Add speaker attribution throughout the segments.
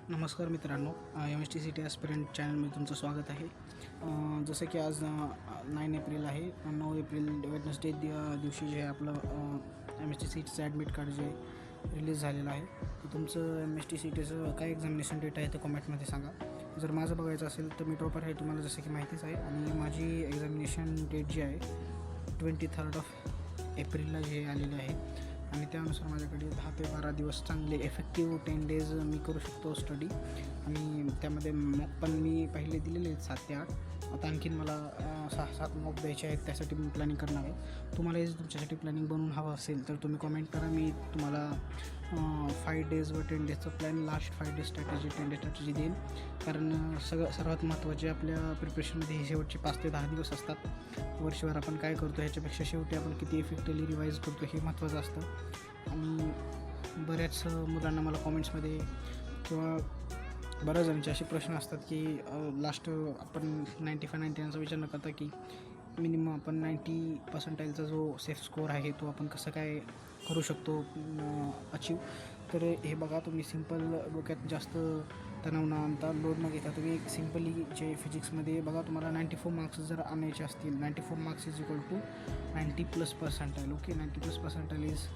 Speaker 1: नमस्कार मित्रांनो, MSTCT aspirant चॅनलमध्ये तुमचं स्वागत आहे. जसं की आज 9 एप्रिल आहे. 9 एप्रिल वेडनेसडे दिवशी जे आपलं MSTCTचं ॲडमिट कार्ड जे रिलीज झालेलं आहे, तर तुमचं MSTCTचं काय एक्झामिनेशन डेट आहे ते कॉमेंटमध्ये सांगा. जर माझं बघायचं असेल तर मी ड्रॉपर आहे, तुम्हाला जसं की माहितीच आहे. आणि माझी एक्झामिनेशन डेट जी आहे 23 एप्रिलला जे आलेली आहे. आणि त्यानुसार माझ्याकडे 10 ते 12 दिवस चांगले इफेक्टिव्ह 10 डेज मी करू शकतो स्टडी. आणि त्यामध्ये मॉक पण मी पहिले दिलेले आहेत 7 ते 8. आता आणखीन मला 6-7 मॉक द्यायचे आहेत. त्यासाठी मी प्लॅनिंग करणार आहे. तुम्हाला जर तुमच्यासाठी प्लॅनिंग बनवून हवं असेल तर तुम्ही कॉमेंट करा. मी तुम्हाला 5 डेज व 10 डेजचं plan, last 5 days strategy, 10 days strategy देईन. कारण सर्वात महत्त्वाचे आपल्या प्रिपरेशनमध्ये हे शेवटचे 5 ते 10 दिवस असतात. वर्षभर आपण काय करतो ह्याच्यापेक्षा शेवटी आपण किती इफेक्टिव्हली रिवाईज करतो हे महत्त्वाचं असतं. आणि बऱ्याच मुलांना मला कॉमेंट्समध्ये किंवा बऱ्याच जणांचे असे प्रश्न असतात की लास्ट आपण 95-99चा विचार न करता की मिनिमम आपण 90% जो सेफ स्कोअर आहे तो आपण कसं काय करू शकतो अचीव. तर हे बघा, तुम्ही सिम्पल डोक्यात जास्त तणाव न आणता, लोड न घेता तुम्ही सिम्पली जे फिजिक्समध्ये बघा, तुम्हाला 94 मार्क्स जर आणायचे असतील, 94 marks is equal to 90+%. Okay, 90+% is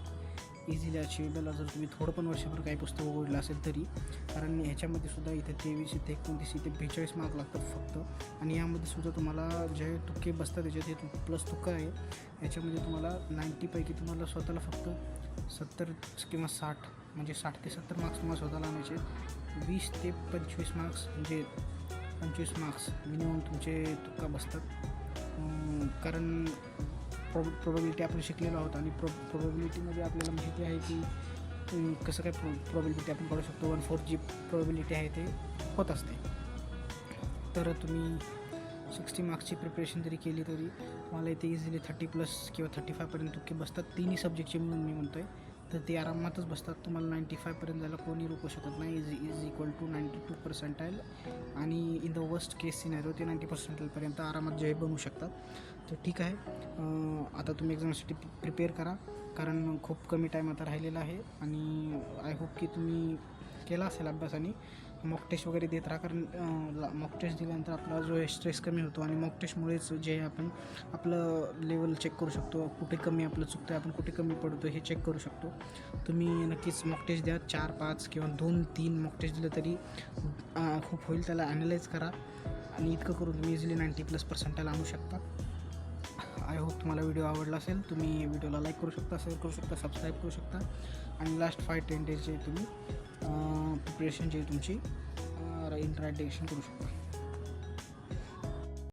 Speaker 1: easily achievable. जर तुम्ही थोडं पण वर्षभर काही पुस्तक उघडलं असेल तरी. कारण ह्याच्यामध्ये सुद्धा इथे 23, इथे 29, इथे 42 मार्क लागतात फक्त. आणि यामध्ये सुद्धा तुम्हाला जे तुक्के बसतात त्याच्यात हे प्लस तुक्का आहे. याच्यामध्ये तुम्हाला 90पैकी तुम्हाला स्वतःला फक्त 70 किंवा 60, म्हणजे 60 ते 70 मार्क्स तुम्हाला स्वतःला आणायचे. 20 ते 25 मार्क्स म्हणजे 25 मार्क्स मिनिमम तुमचे तुक्का बसतात. कारण प्रोबॅबिलिटी आपण शिकलेलो आहोत. आणि प्रोबॅबिलिटीमध्ये आपल्याला माहिती आहे की कसं काय प्रोबॅबिलिटी आपण काढू शकतो. 1/4 जी प्रोबॅबिलिटी आहे ते होत असते. तर तुम्ही 60 मार्क्सची प्रिपरेशन जरी केली तरी तुम्हाला इथे इझिली 30+ किंवा 35पर्यंत तुक्के बसतात. तिन्ही सब्जेक्टचे म्हणून मी म्हणतो आहे. तर ते आरामातच बसतात. तुम्हाला 95पर्यंत जायला कोणी रोखू शकत नाही. Is equal to 92%. आणि in the worst case scenario ते 90%पर्यंत आरामात जे बनवू शकतात. तर ठीक आहे, आता तुम्ही एक्झामसाठी प्रिपेअर करा. कारण खूप कमी टाईम आता राहिलेला आहे. आणि आय होप की तुम्ही केला असेल अभ्यास आणि मॉक टेस्ट वगैरे देत राहा. कारण मॉक टेस्ट दिल्यानंतर आपला जो स्ट्रेस कमी होतो. आणि मॉक टेस्टमुळेच जे आपण आपलं लेवल चेक करू शकतो, कुठे कमी आपलं चुकतं आहे, आपण कुठे कमी पडतो हे चेक करू शकतो. तुम्ही नक्कीच मॉक टेस्ट द्या. 4-5 किंवा 2-3 मॉक टेस्ट दिलं तरी खूप होईल. त्याला ॲनालाइज करा आणि इतकं करून तुम्ही इझिली 90+% आणू शकता. आय होप तुम्हाला व्हिडिओ आवडला असेल. तुम्ही व्हिडिओला लाईक करू शकता, शेअर करू शकता, सबस्क्राईब करू शकता. आणि लास्ट 5-10 डेज जे तुम्ही प्रिपरेशन जे तुमची इंटरॅक्टेशन करू शकता.